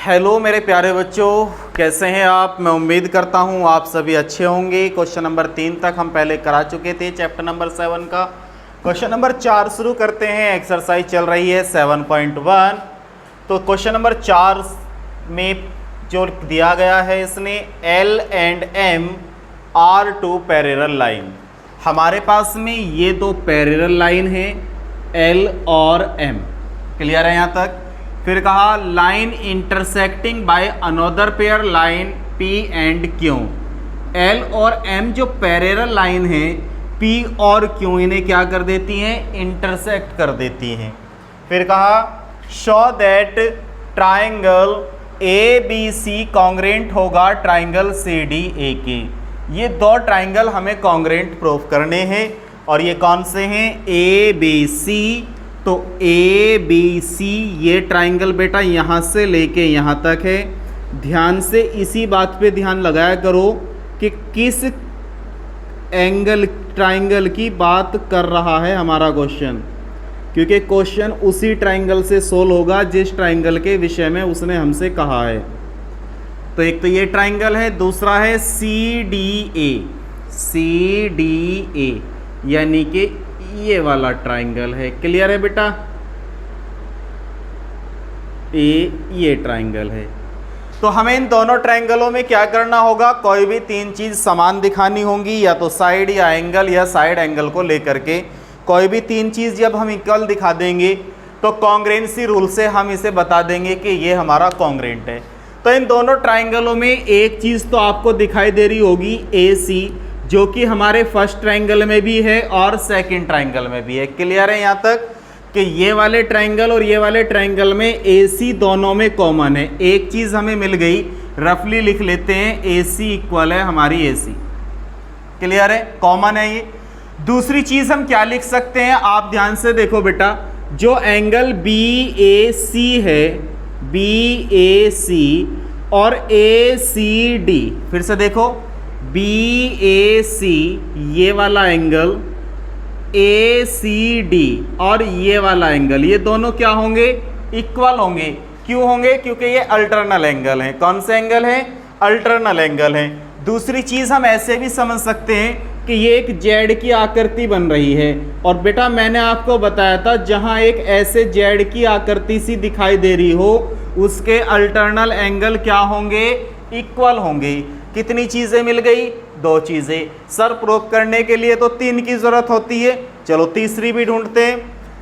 Hello मेरे प्यारे बच्चों, कैसे हैं आप। मैं उम्मीद करता हूं आप सभी अच्छे होंगे। क्वेश्चन नंबर 3 तक हम पहले करा चुके थे चैप्टर नंबर 7 का। क्वेश्चन नंबर 4 शुरू करते हैं। एक्सरसाइज चल रही है 7.1। तो क्वेश्चन नंबर 4 में जो दिया गया है, इसने L and M are two parallel line. हमारे पास में ये दो पैरेलल लाइन है L और M। क्लियर है यहाँ तक। फिर कहा line intersecting by another pair line P and Q। L और M जो पैरेलल लाइन है P और Q, इन्हें क्या कर देती हैं, इंटरसेक्ट कर देती हैं। फिर कहा show that triangle ABC congruent होगा ट्राइंगल CDAK। ये दो ट्राइंगल हमें कॉन्ग्रेंट प्रूफ करने हैं और ये कौन से हैं, ABC। तो ABC ये ट्राइंगल बेटा यहाँ से लेके यहाँ तक है। ध्यान से इसी बात पे ध्यान लगाया करो कि किस एंगल ट्राइंगल की बात कर रहा है हमारा क्वेश्चन, क्योंकि क्वेश्चन उसी ट्राइंगल से सोल्व होगा जिस ट्राइंगल के विषय में उसने हमसे कहा है। तो एक तो ये ट्राइंगल है, दूसरा है CDA यानी कि ये वाला ट्राइंगल है। क्लियर है बेटा, ये ट्राइंगल है। तो हमें इन दोनों ट्राइंगलों में क्या करना होगा, कोई भी तीन चीज समान दिखानी होंगी, या तो साइड या एंगल या साइड एंगल को लेकर के कोई भी तीन चीज जब हम इक्वल दिखा देंगे तो कॉन्ग्रेंसी रूल से हम इसे बता देंगे कि ये हमारा कॉन्ग्रेंट है। तो इन दोनों ट्राइंगलों में एक चीज तो आपको दिखाई दे रही होगी AC, जो कि हमारे फर्स्ट ट्राइंगल में भी है और सेकंड ट्राइंगल में भी है। क्लियर है यहाँ तक कि ये वाले ट्राइंगल और ये वाले ट्राइंगल में AC दोनों में कॉमन है। एक चीज हमें मिल गई, रफली लिख लेते हैं, AC इक्वल है हमारी AC। क्लियर है, कॉमन है ये। दूसरी चीज हम क्या लिख सकते हैं, आप ध्यान से देखो बेटा, जो एंगल BAC है, BAC और ACD, फिर से देखो BAC ये वाला एंगल, ACD और ये वाला एंगल, ये दोनों क्या होंगे, इक्वल होंगे। क्यों होंगे, क्योंकि ये अल्टरनल एंगल हैं। कौन से एंगल हैं, अल्टरनल एंगल हैं। दूसरी चीज़ हम ऐसे भी समझ सकते हैं कि ये एक जेड की आकृति बन रही है, और बेटा मैंने आपको बताया था जहां एक ऐसे जेड की आकृति सी दिखाई दे रही हो उसके अल्टरनल एंगल क्या होंगे, इक्वल होंगे। कितनी चीज़ें मिल गई, दो चीज़ें। सर प्रूफ करने के लिए तो तीन की ज़रूरत होती है, चलो तीसरी भी ढूंढते हैं।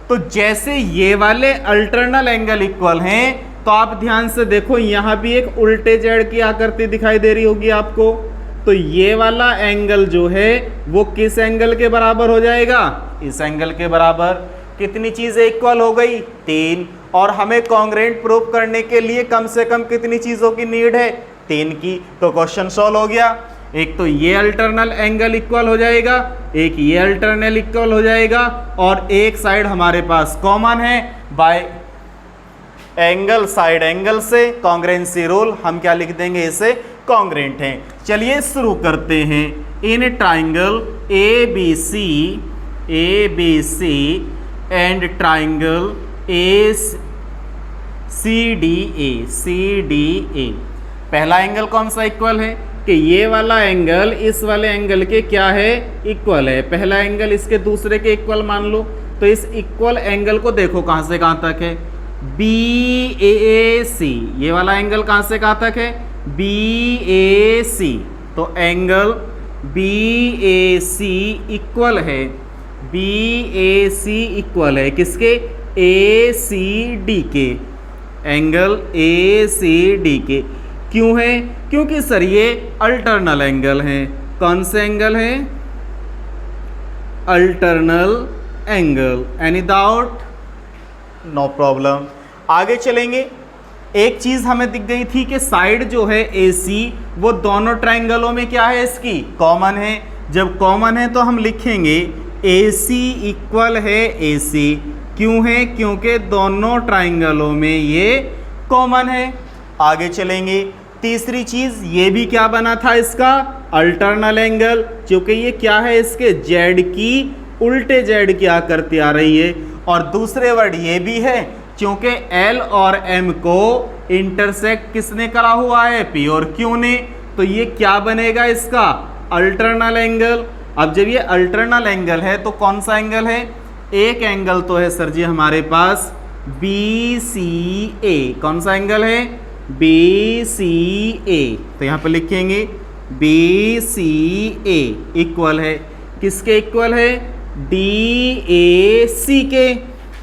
तो जैसे ये वाले अल्टरनल एंगल इक्वल हैं, तो आप ध्यान से देखो यहाँ भी एक उल्टे जेड की आकृति दिखाई दे रही होगी आपको। तो ये वाला एंगल जो है वो किस एंगल के बराबर हो जाएगा, इस एंगल के बराबर। कितनी चीज़ें इक्वल हो गई, तीन। और हमें कॉन्ग्रेंट प्रूफ करने के लिए कम से कम कितनी चीज़ों की नीड है, तीन की। तो क्वेश्चन सॉल्व हो गया। एक तो ये अल्टरनल एंगल इक्वल हो जाएगा, एक ये अल्टरनल इक्वल हो जाएगा, और एक साइड हमारे पास कॉमन है। बाय एंगल साइड एंगल से कॉन्ग्रेंसी रूल हम क्या लिख देंगे, इसे कॉन्ग्रेंट है। चलिए शुरू करते हैं। In triangle ABC and triangle CDA। पहला एंगल कौन सा इक्वल है, कि ये वाला एंगल इस वाले एंगल के क्या है, इक्वल है। पहला एंगल इसके दूसरे के इक्वल मान लो। तो इस इक्वल एंगल को देखो कहाँ से कहाँ तक है, BAC। ये वाला एंगल कहाँ से कहाँ तक है, BAC। तो एंगल BAC इक्वल है, BAC इक्वल है किसके, ACD के, एंगल ACD के। क्यों है, क्योंकि सर ये अल्टरनल एंगल हैं। कौन से एंगल हैं, alternate angle. Any doubt, no problem. आगे चलेंगे। एक चीज हमें दिख गई थी कि साइड जो है AC वो दोनों ट्राइंगलों में क्या है, इसकी कॉमन है। जब कॉमन है तो हम लिखेंगे AC इक्वल है AC। क्यों है, क्योंकि दोनों ट्राइंगलों में ये कॉमन है। आगे चलेंगे। तीसरी चीज ये भी क्या बना था, इसका अल्टरनल एंगल, क्योंकि ये क्या है, इसके जेड की उल्टे जेड की आकृति आ रही है। और दूसरे वर्ड ये भी है क्योंकि L और M को इंटरसेक्ट किसने करा हुआ है, P और Q ने, तो ये क्या बनेगा इसका अल्टरनल एंगल। अब जब ये अल्टरनल एंगल है तो कौन सा एंगल है, एक एंगल तो है सर जी हमारे पास BCA, कौन सा एंगल है BCA, तो यहां पर लिखेंगे BCA इक्वल है किसके इक्वल है DAC के,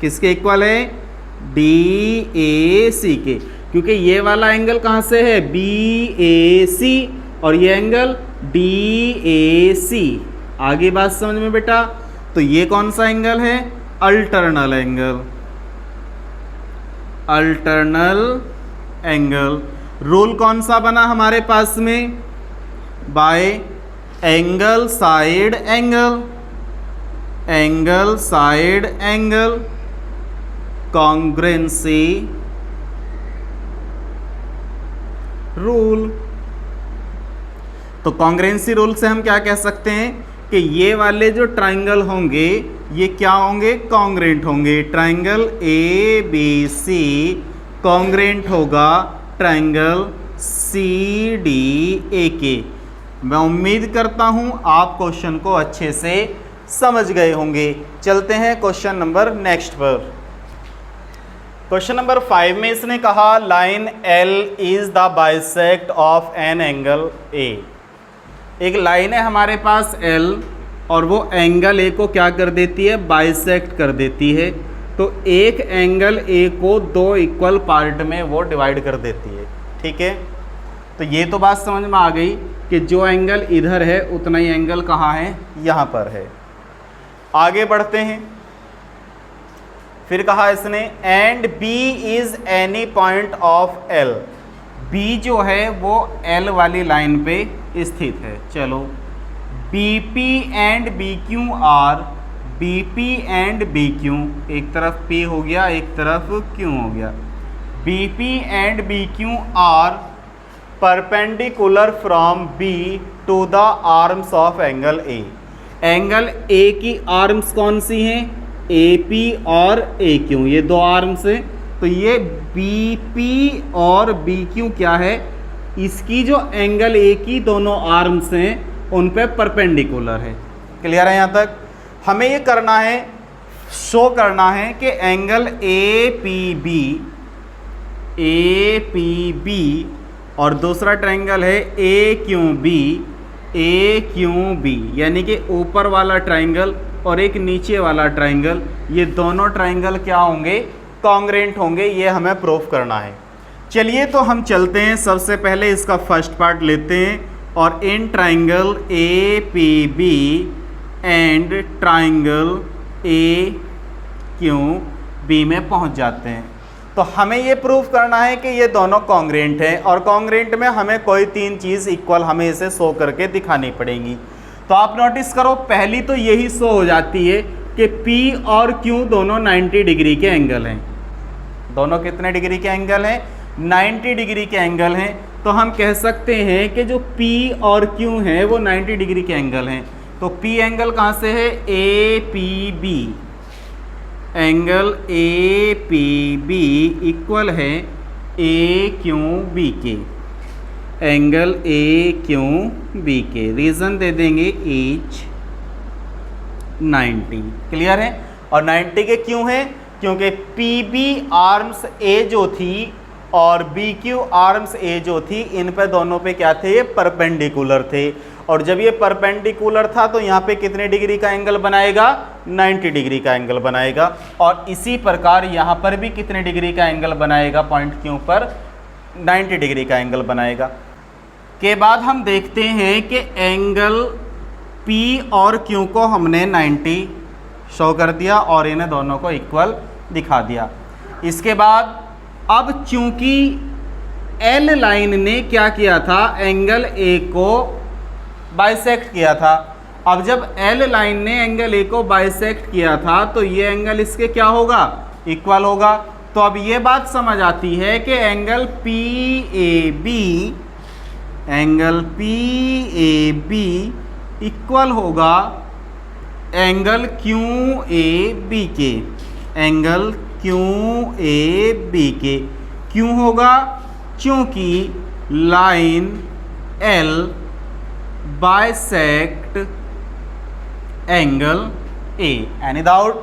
किसके इक्वल है DAC के, क्योंकि ये वाला एंगल कहां से है BAC और ये एंगल DAC। आगे बात समझ में बेटा, तो ये कौन सा एंगल है अल्टरनल एंगल, अल्टरनल एंगल। रूल कौन सा बना हमारे पास में, bye angle side angle, angle side angle congruency rule. तो कॉन्ग्रुएंसी रूल से हम क्या कह सकते हैं कि ये वाले जो ट्राइंगल होंगे ये क्या होंगे कॉन्ग्रुएंट होंगे, ट्राइंगल ABC कॉन्ग्रुएंट होगा ट्राइंगल CDA के। मैं उम्मीद करता हूं आप क्वेश्चन को अच्छे से समझ गए होंगे। चलते हैं क्वेश्चन नंबर नेक्स्ट पर। क्वेश्चन नंबर 5 में इसने कहा line L is the bisect of an angle A। एक लाइन है हमारे पास L और वो एंगल A को क्या कर देती है बाइसेक्ट कर देती है, तो एक एंगल A को दो इक्वल पार्ट में वो डिवाइड कर देती है। ठीक है, तो ये तो बात समझ में आ गई कि जो एंगल इधर है उतना ही एंगल कहाँ है यहाँ पर है। आगे बढ़ते हैं, फिर कहा इसने and B is any point of L, B जो है वो L वाली लाइन पे स्थित है। चलो BP and BQ are, BP and BQ, एक तरफ P हो गया एक तरफ Q हो गया, BP and BQ are perpendicular from B to the arms of angle A। Angle A की आर्म्स कौन सी हैं AP और AQ, ये दो आर्म्स हैं, तो ये BP और BQ क्या है इसकी जो एंगल A की दोनों आर्म्स हैं उन पे परपेंडिकुलर है। क्लियर है यहाँ तक। हमें ये करना है शो करना है कि एंगल APB और दूसरा ट्रायंगल है AQB, यानी कि ऊपर वाला ट्रायंगल और एक नीचे वाला ट्रायंगल, ये दोनों ट्रायंगल क्या होंगे कॉन्ग्रुएंट होंगे, ये हमें प्रूफ करना है। चलिए तो हम चलते हैं, सबसे पहले इसका फर्स्ट पार्ट लेते हैं और in triangle APB and triangle AQB में पहुंच जाते हैं। तो हमें ये प्रूफ करना है कि ये दोनों कॉन्ग्रुएंट हैं और कॉन्ग्रुएंट में हमें कोई तीन चीज़ इक्वल हमें इसे शो करके दिखानी पड़ेगी। तो आप नोटिस करो, पहली तो यही शो हो जाती है कि P और Q दोनों 90 डिग्री के एंगल हैं। दोनों कितने डिग्री के एंगल हैं 90 डिग्री के एंगल हैं। तो हम कह सकते हैं कि जो P और Q हैं वो 90 डिग्री के एंगल हैं। तो P एंगल कहाँ से है APB, एंगल APB इक्वल है AQB के, एंगल AQB के। रीज़न दे देंगे एच 90। क्लियर है। और 90 के क्यों है, क्योंकि PB आर्म्स A जो थी और BQ आर्म्स A जो थी इन पे दोनों पे क्या थे, ये परपेंडिकुलर थे। और जब ये परपेंडिकुलर था तो यहाँ पे कितने डिग्री का एंगल बनाएगा 90 डिग्री का एंगल बनाएगा। और इसी प्रकार यहाँ पर भी कितने डिग्री का एंगल बनाएगा, पॉइंट Q पर 90 डिग्री का एंगल बनाएगा। के बाद हम देखते हैं कि एंगल P और Q को हमने 90 शो कर दिया और इन्हें दोनों को इक्वल दिखा दिया। इसके बाद अब चूंकि L लाइन ने क्या किया था, एंगल A को बाइसेक्ट किया था। अब जब L लाइन ने एंगल A को बाइसेक्ट किया था तो ये एंगल इसके क्या होगा, इक्वल होगा। तो अब ये बात समझ आती है कि एंगल PAB इक्वल होगा एंगल QAB के, एंगल क्यू ए बी के। क्यों होगा? क्योंकि line L bisect angle A. Any doubt?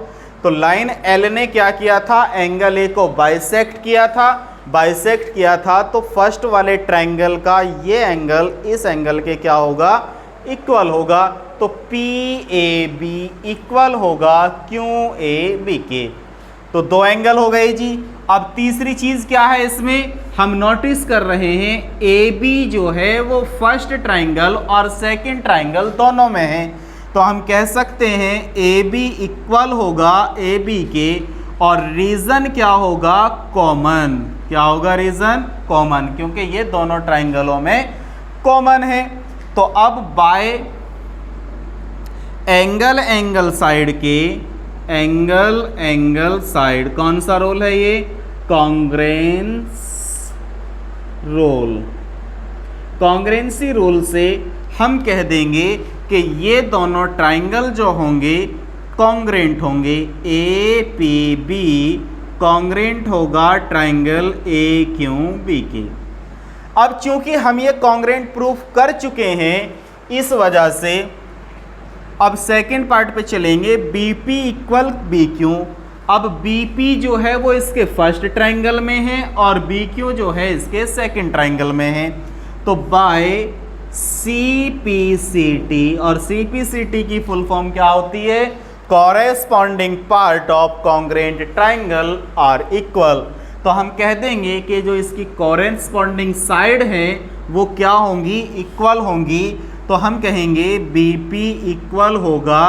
तो लाइन एल ने क्या किया था? एंगल ए को बाइसेक्ट किया था। बाइसेक्ट किया था तो फर्स्ट वाले ट्रायंगल का ये एंगल इस एंगल के क्या होगा? इक्वल होगा। तो पी ए बी इक्वल होगा क्यू ए बी के। तो दो एंगल हो गए जी। अब तीसरी चीज क्या है इसमें? हम नोटिस कर रहे हैं ए बी जो है वो फर्स्ट ट्रायंगल और सेकंड ट्रायंगल दोनों में है। तो हम कह सकते हैं ए बी इक्वल होगा ए बी के, और रीजन क्या होगा? कॉमन। क्या होगा रीजन? कॉमन, क्योंकि ये दोनों ट्रायंगलों में कॉमन है। तो अब बाय एंगल साइड के एंगल साइड कौन सा रोल है ये? Congruence role. कॉन्ग्रेंसी रूल से हम कह देंगे कि ये दोनों ट्रायंगल जो होंगे कॉन्ग्रेंट होंगे। ए पी बी कॉन्ग्रेंट होगा ट्रायंगल ए क्यू बी के। अब चूंकि हम ये कॉन्ग्रेंट प्रूफ कर चुके हैं, इस वजह से अब सेकंड पार्ट पे चलेंगे। B P equal B Q. अब बी पी जो है वो इसके फर्स्ट ट्रायंगल में है और बी क्यू जो है इसके सेकंड ट्रायंगल में है। तो by C P C T, और सी पी सी टी की फुल फॉर्म क्या होती है? Corresponding part of congruent triangle are equal. तो हम कह देंगे कि जो इसकी कॉरेस्पॉन्डिंग साइड है वो क्या होंगी? इक्वल होंगी। तो हम कहेंगे बी पी इक्वल होगा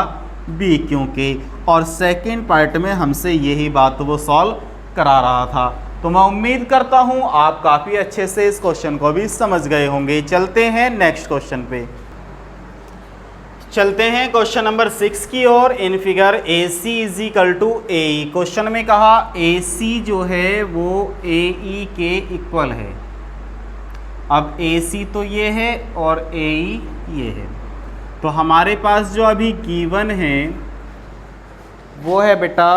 बी क्यू के। और सेकेंड पार्ट में हमसे यही बात वो सॉल्व करा रहा था। तो मैं उम्मीद करता हूँ आप काफ़ी अच्छे से इस क्वेश्चन को भी समझ गए होंगे। चलते हैं नेक्स्ट क्वेश्चन पे। चलते हैं क्वेश्चन नंबर 6 की ओर। In figure A C is equal to A E. Question में कहा ए सी जो है वो ए ई के इक्वल है। अब ए सी तो ये है और ए ई ये है। तो हमारे पास जो अभी गिवन है वो है बेटा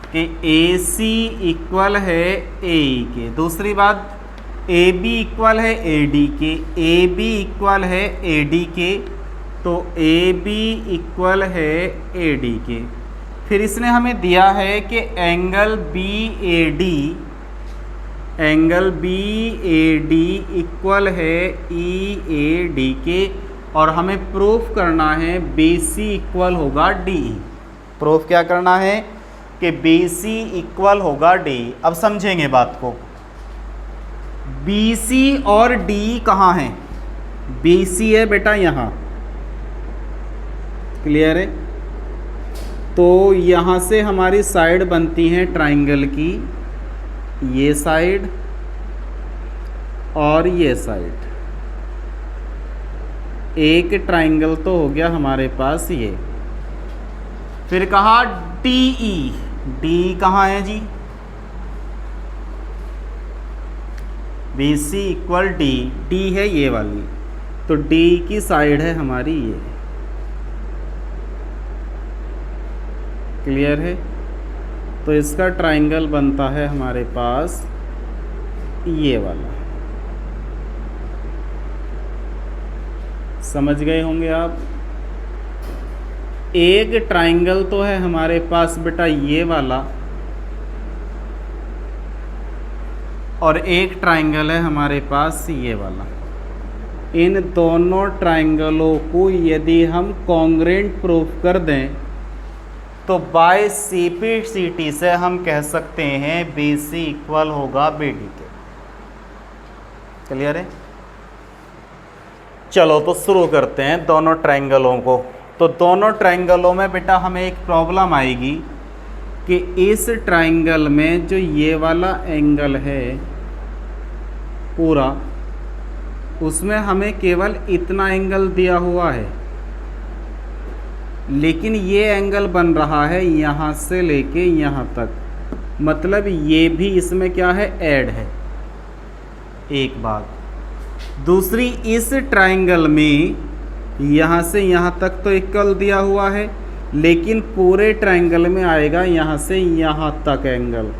कि ए सी इक्वल है ए ई के। दूसरी बात, ए बी इक्वल है ए डी के। ए बी इक्वल है ए डी के, तो ए बी इक्वल है ए डी के। फिर इसने हमें दिया है कि angle B A D equal है ई ए डी के, और हमें प्रूफ करना है बी सी इक्वल होगा डी ई। प्रूफ क्या करना है? कि बी सी इक्वल होगा डी। अब समझेंगे बात को। बी सी और डी कहाँ हैं? बी सी है बेटा यहाँ, क्लियर है? तो यहाँ से हमारी साइड बनती है ट्रायंगल की, ये साइड और ये साइड। एक ट्रायंगल तो हो गया हमारे पास ये। फिर कहा डी ई। डी कहाँ है जी? B C equal D. D है ये वाली, तो डी की साइड है हमारी ये, क्लियर है? तो इसका ट्रायंगल बनता है हमारे पास ये वाला। समझ गए होंगे आप? एक ट्रायंगल तो है हमारे पास बेटा ये वाला, और एक ट्रायंगल है हमारे पास ये वाला। इन दोनों ट्रायंगलों को यदि हम कॉन्ग्रेंट प्रूफ कर दें तो by C P C T से हम कह सकते हैं बी सी इक्वल होगा बी डी के। क्लियर है? चलो तो शुरू करते हैं दोनों ट्रायंगलों को। तो दोनों ट्रायंगलों में बेटा हमें एक प्रॉब्लम आएगी कि इस ट्रायंगल में जो ये वाला एंगल है पूरा, उसमें हमें केवल इतना एंगल दिया हुआ है, लेकिन ये एंगल बन रहा है यहाँ से लेके यहाँ तक। मतलब ये भी इसमें क्या है? ऐड है। एक बात। दूसरी, इस ट्रायंगल में यहाँ से यहाँ तक तो इक्वल दिया हुआ है, लेकिन पूरे ट्रायंगल में आएगा यहाँ से यहाँ तक एंगल।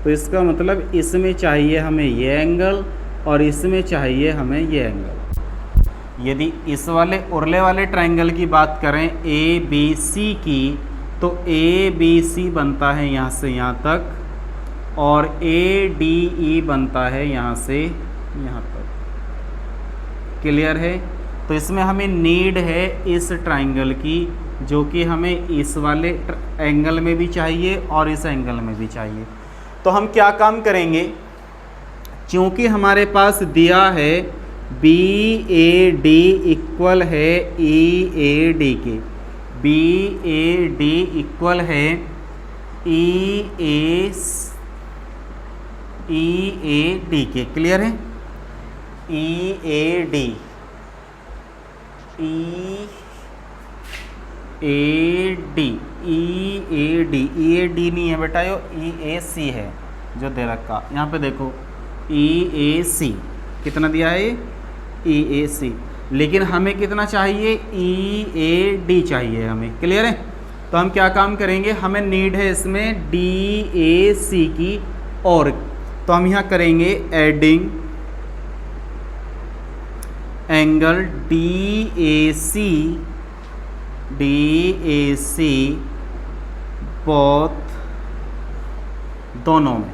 तो इसका मतलब इसमें चाहिए हमें ये एंगल और इसमें चाहिए हमें ये एंगल। यदि इस वाले उरले वाले ट्रायंगल की बात करें ए बी सी की, तो ए बी सी बनता है यहाँ से यहाँ तक और ए डी ई बनता है यहाँ से यहाँ तक। क्लियर है? तो इसमें हमें नीड है इस ट्रायंगल की, जो कि हमें इस वाले एंगल में भी चाहिए और इस एंगल में भी चाहिए। तो हम क्या काम करेंगे, क्योंकि हमारे पास दिया है बी ए डी इक्वल है ई ए डी के, बी ए डी इक्वल है ई ए डी के। क्लियर है? E A D, E A D, E A D, E A D नहीं है बेटा, यो ई ए सी है जो दे रखा। यहाँ पे देखो ई ए सी कितना दिया है, ई ए सी, लेकिन हमें कितना चाहिए, ई ए डी चाहिए हमें। क्लियर है? तो हम क्या काम करेंगे, हमें नीड है इसमें डी ए सी की, और तो हम यहाँ करेंगे adding angle D A C both दोनों में।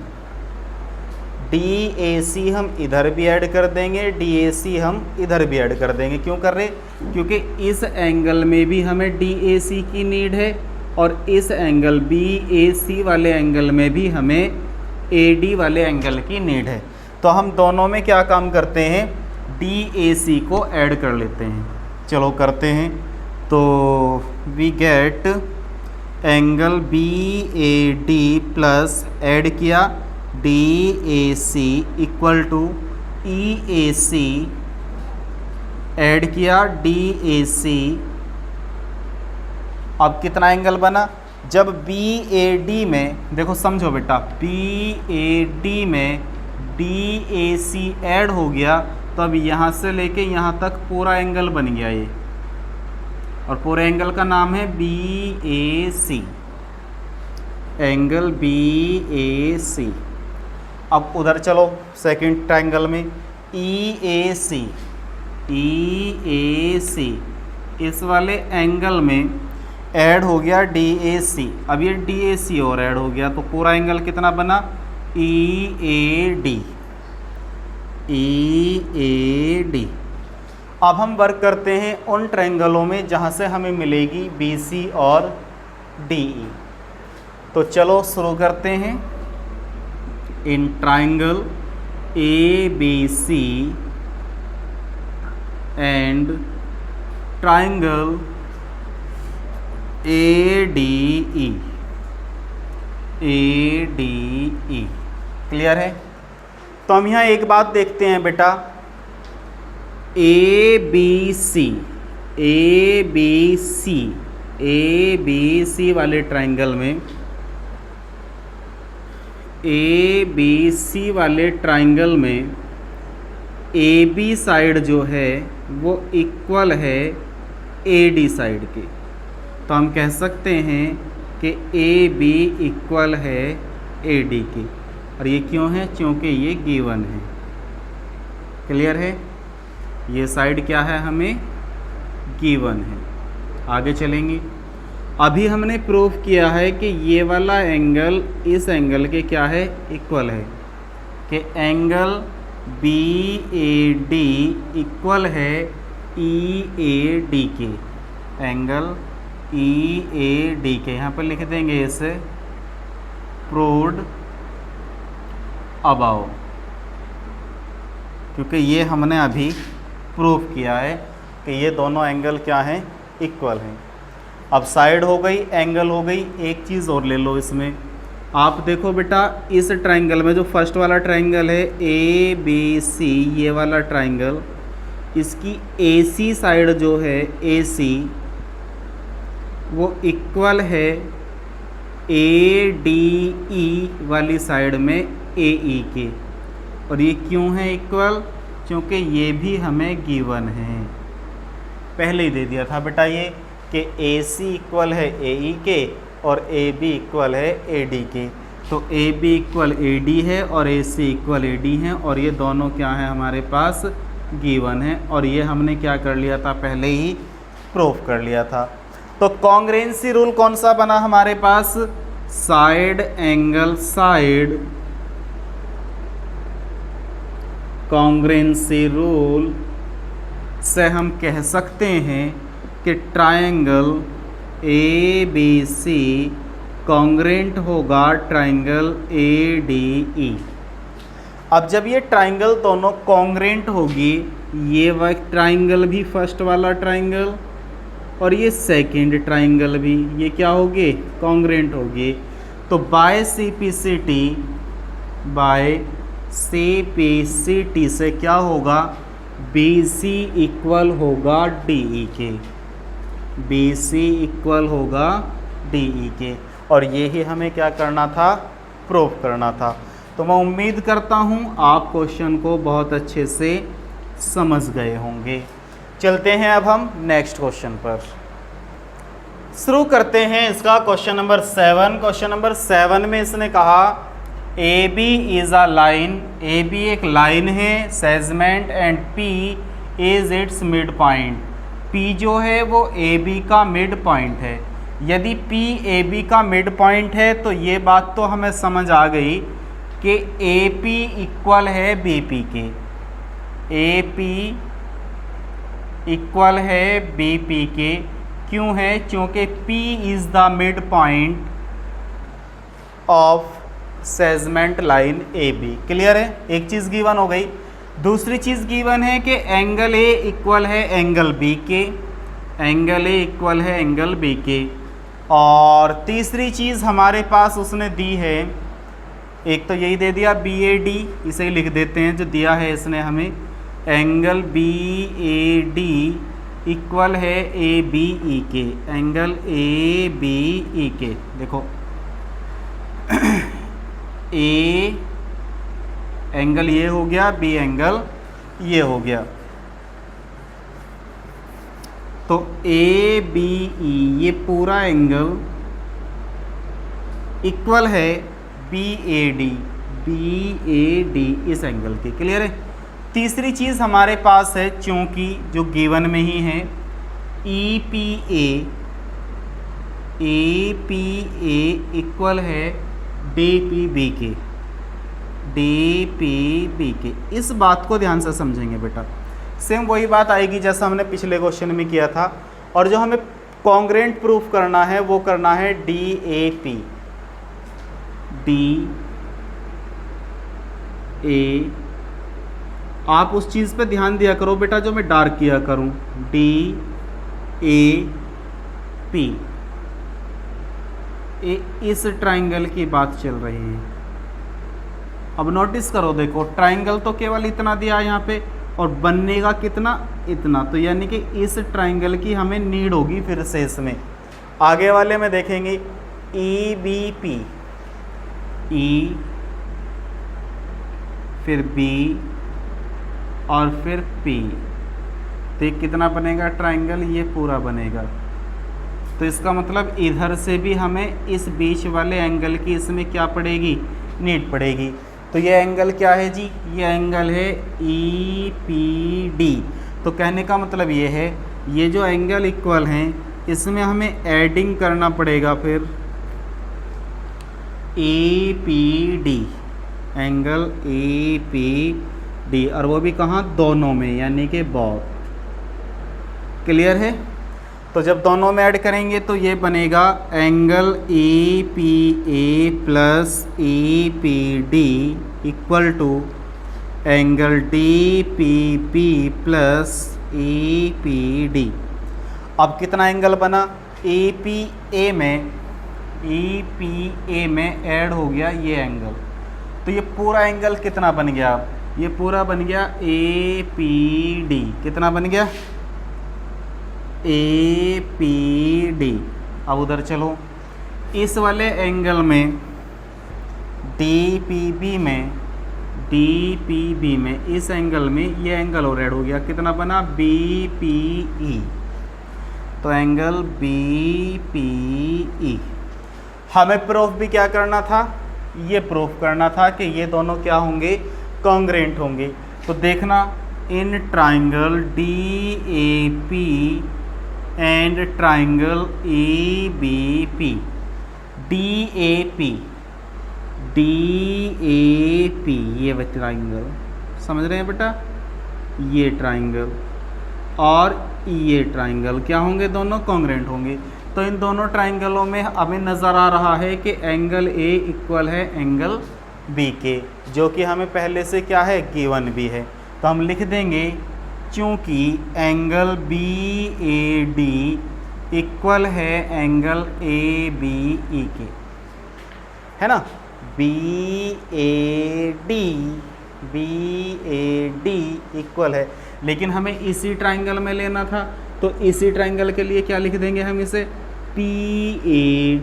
डी ए सी हम इधर भी ऐड कर देंगे, डी ए सी हम इधर भी ऐड कर देंगे। क्यों कर रहे? क्योंकि इस एंगल में भी हमें डी ए सी की नीड है और इस एंगल बी ए सी वाले एंगल में भी हमें ए डी वाले एंगल की नीड है। तो हम दोनों में क्या काम करते हैं, डी ए सी को ऐड कर लेते हैं। चलो करते हैं। तो we get angle B A D plus add किया D A C equal to E A C, add किया डी ए सी। अब कितना एंगल बना, जब बी ए डी में, देखो समझो बेटा, बी ए डी में डी ए सी ऐड हो गया, तो अब यहाँ से लेके यहाँ तक पूरा एंगल बन गया ये, और पूरे एंगल का नाम है बी ए सी, एंगल बी ए सी। अब उधर चलो सेकंड ट्रायंगल में ई ए सी, ई ए सी इस वाले एंगल में ऐड हो गया डी ए सी। अब ये डी ए सी और ऐड हो गया, तो पूरा एंगल कितना बना, ई A D, E A D. अब हम वर्क करते हैं उन ट्रायंगलों में जहाँ से हमें मिलेगी बी सी और डी ई। तो चलो शुरू करते हैं। In triangle A B C and triangle A D E, A D E. Clear है? तो हम यहाँ एक बात देखते हैं बेटा, A B C, A B C, A B C वाले ट्रायंगल में, ए बी सी वाले ट्रायंगल में ए बी साइड जो है वो इक्वल है ए डी साइड के। तो हम कह सकते हैं कि ए बी इक्वल है ए डी के, और ये क्यों है, क्योंकि ये गिवन है। क्लियर है? ये साइड क्या है, हमें गिवन है। आगे चलेंगे। अभी हमने प्रूव किया है कि ये वाला एंगल इस एंगल के क्या है, इक्वल है, कि angle B A D equal है ई ए डी के, एंगल ई ए डी के। यहाँ पर लिख देंगे इसे प्रूव्ड अबाव, क्योंकि ये हमने अभी प्रूव किया है कि ये दोनों एंगल क्या हैं, इक्वल हैं। अब साइड हो गई, एंगल हो गई। एक चीज़ और ले लो इसमें, आप देखो बेटा, इस ट्रायंगल में जो फर्स्ट वाला ट्रायंगल है ए बी सी, ये वाला ट्रायंगल, इसकी ए सी साइड जो है ए सी, वो इक्वल है ए डी ई वाली साइड में ए ई के। और ये क्यों है इक्वल, क्योंकि ये भी हमें गिवन है, पहले ही दे दिया था बेटा ये कि AC इक्वल है AE के और AB इक्वल है AD के। तो AB इक्वल AD है और AC इक्वल AD है, और ये दोनों क्या है हमारे पास गिवन है, और ये हमने क्या कर लिया था, पहले ही प्रूफ कर लिया था। तो कॉन्ग्रुएंसी रूल कौन सा बना हमारे पास, side angle side congruency rule से हम कह सकते हैं कि ट्रायंगल ABC कॉन्ग्रुएंट होगा ट्रायंगल ADE। अब जब ये ट्रायंगल दोनों कॉन्ग्रुएंट होगी, ये वह ट्रायंगल भी फर्स्ट वाला ट्रायंगल और ये सेकंड ट्रायंगल भी, ये क्या होगी, कॉन्ग्रुएंट होगी। तो बाय CPCT से क्या होगा, BC इक्वल होगा DE के, BC इक्वल होगा DE के, और ये ही हमें क्या करना था, प्रूफ करना था। तो मैं उम्मीद करता हूँ आप क्वेश्चन को बहुत अच्छे से समझ गए होंगे। चलते हैं अब हम नेक्स्ट क्वेश्चन पर, शुरू करते हैं इसका क्वेश्चन नंबर 7। क्वेश्चन नंबर 7 में इसने कहा AB is a line, AB एक लाइन है, segment and P is it's mid point, P जो है वो AB का मिड पॉइंट है। यदि P AB का मिड पॉइंट है तो ये बात तो हमें समझ आ गई कि AP इक्वल है BP के, AP इक्वल है BP के। क्यों है, क्योंकि P is the mid point of segment line AB। Clear है, एक चीज़ गिवन हो गई। दूसरी चीज़ गिवन है कि एंगल A इक्वल है एंगल B के, एंगल A इक्वल है एंगल B के। और तीसरी चीज़ हमारे पास उसने दी है, एक तो यही दे दिया BAD, इसे ही लिख देते हैं जो दिया है इसने हमें, एंगल BAD इक्वल है ABE के, एंगल ABE के। देखो A एंगल ये हो गया, B एंगल ये हो गया। तो ABE ये पूरा एंगल इक्वल है BAD, BAD इस एंगल के। क्लियर है। तीसरी चीज़ हमारे पास है, चूँकि जो गिवन में ही है, APA इक्वल है DPB के, DPB के। इस बात को ध्यान से समझेंगे बेटा, सेम वही बात आएगी जैसा हमने पिछले क्वेश्चन में किया था। और जो हमें कॉन्ग्रुएंट प्रूफ करना है वो करना है DAP, DA। आप उस चीज़ पे ध्यान दिया करो बेटा जो मैं डार्क किया करूं, DAP। इस ट्राइंगल की बात चल रही है। अब नोटिस करो, देखो ट्राइंगल तो केवल इतना दिया यहाँ पे, और बनने का कितना, इतना। तो यानी कि इस ट्राइंगल की हमें नीड होगी फिर से इसमें। आगे वाले में देखेंगे EBP, E फिर B और फिर P, तो ये कितना बनेगा ट्राइंगल, ये पूरा बनेगा। तो इसका मतलब इधर से भी हमें इस बीच वाले एंगल की इसमें क्या पड़ेगी, नीड पड़ेगी। तो ये एंगल क्या है जी, ये एंगल है EPD। तो कहने का मतलब ये है, ये जो एंगल इक्वल हैं इसमें हमें एडिंग करना पड़ेगा फिर APD, एंगल APD, और वो भी कहाँ, दोनों में, यानी कि बोथ। क्लियर है। तो जब दोनों में ऐड करेंगे तो ये बनेगा angle APA plus APD equal to angle DPP plus APD। अब कितना एंगल बना, EPA में ऐड हो गया ये एंगल। तो ये पूरा एंगल कितना बन गया, ये पूरा बन गया APD। कितना बन गया, APD। अब उधर चलो, इस वाले एंगल में DPB में इस एंगल में ये एंगल और ऐड हो गया, कितना बना, BPE। तो एंगल बी पी ई। हमें प्रूफ भी क्या करना था, ये प्रूफ करना था कि ये दोनों क्या होंगे, कॉन्ग्रेंट होंगे। तो देखना in triangle D A P and triangle A B P, D A P, D A P, ये ट्राइंगल समझ रहे हैं बेटा, ये ट्राइंगल और ये ट्राइंगल क्या होंगे, दोनों कॉन्ग्रेंट होंगे। तो इन दोनों ट्राइंगलों में हमें नज़र आ रहा है कि एंगल ए इक्वल है एंगल बी के, जो कि हमें पहले से क्या है, गिवन भी है। तो हम लिख देंगे चूँकि angle B A D equal है एंगल ए बी ई के, है ना, बी ए डी इक्वल है। लेकिन हमें इसी ट्राइंगल में लेना था, तो इसी ट्राइंगल के लिए क्या लिख देंगे हम इसे, पी ए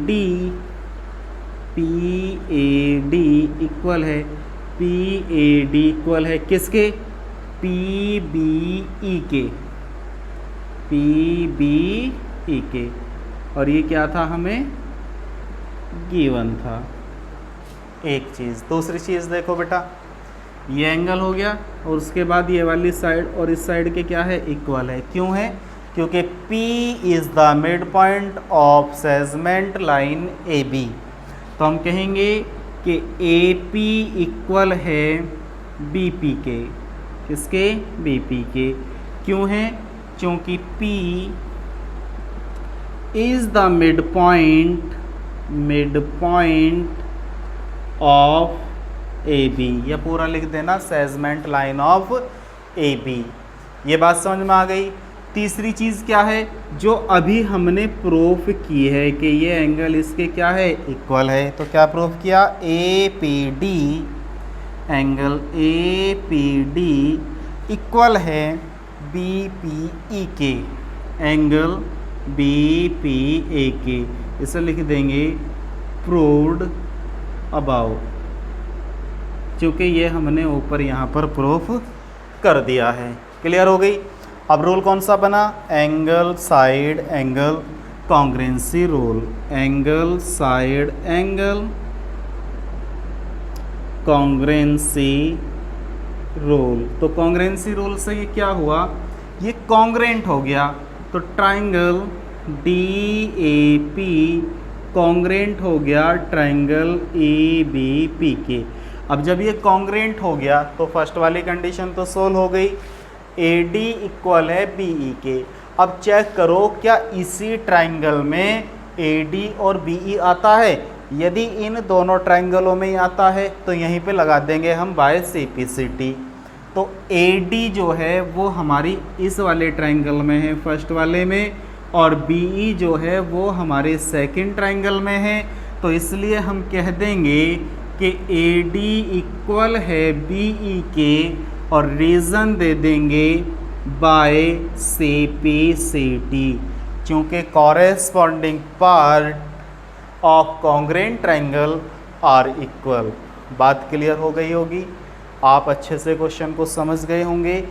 डी इक्वल है, पी ए डी इक्वल है किसके, पी बी ई के, और ये क्या था, हमें गिवन था। एक चीज़, दूसरी चीज़ देखो बेटा, ये एंगल हो गया और उसके बाद ये वाली साइड और इस साइड के क्या है, इक्वल है। क्यों है, क्योंकि P is the mid point of segment line AB। तो हम कहेंगे कि AP इक्वल है BP के, किसके, BP के। क्यों है, क्योंकि P is the mid point of AB, यह पूरा लिख देना, सेगमेंट लाइन ऑफ AB। ये बात समझ में आ गई। तीसरी चीज़ क्या है, जो अभी हमने प्रूफ की है कि ये एंगल इसके क्या है, इक्वल है। तो क्या प्रूफ किया, APD, एंगल APD इक्वल है BPE के, एंगल BPA के। इसे लिख देंगे प्रूव्ड अबाउ, क्योंकि ये हमने ऊपर यहाँ पर प्रूफ कर दिया है। क्लियर हो गई। अब रूल कौन सा बना, angle side angle कॉन्ग्रेंसी rule, angle side angle कॉन्ग्रेंसी rule. तो कॉन्ग्रेंसी रूल से ये क्या हुआ, ये कॉन्ग्रेंट हो गया। तो ट्राइंगल DAP कॉन्ग्रेंट हो गया ट्राइंगल ABP के। अब जब ये कॉन्ग्रेंट हो गया तो फर्स्ट वाली कंडीशन तो सोल्व हो गई, AD इक्वल है BE के। अब चेक करो क्या इसी ट्राइंगल में AD और BE आता है। यदि इन दोनों ट्राइंगलों में ही आता है तो यहीं पे लगा देंगे हम बाय CPCT। तो AD जो है वो हमारी इस वाले ट्राइंगल में है, फर्स्ट वाले में, और BE जो है वो हमारे सेकंड ट्राइंगल में है। तो इसलिए हम कह देंगे कि AD इक्वल है BE के, और रीज़न दे देंगे बाय CPCT, चूँकि corresponding part of congruent triangle are equal. बात क्लियर हो गई होगी, आप अच्छे से क्वेश्चन को समझ गए होंगे।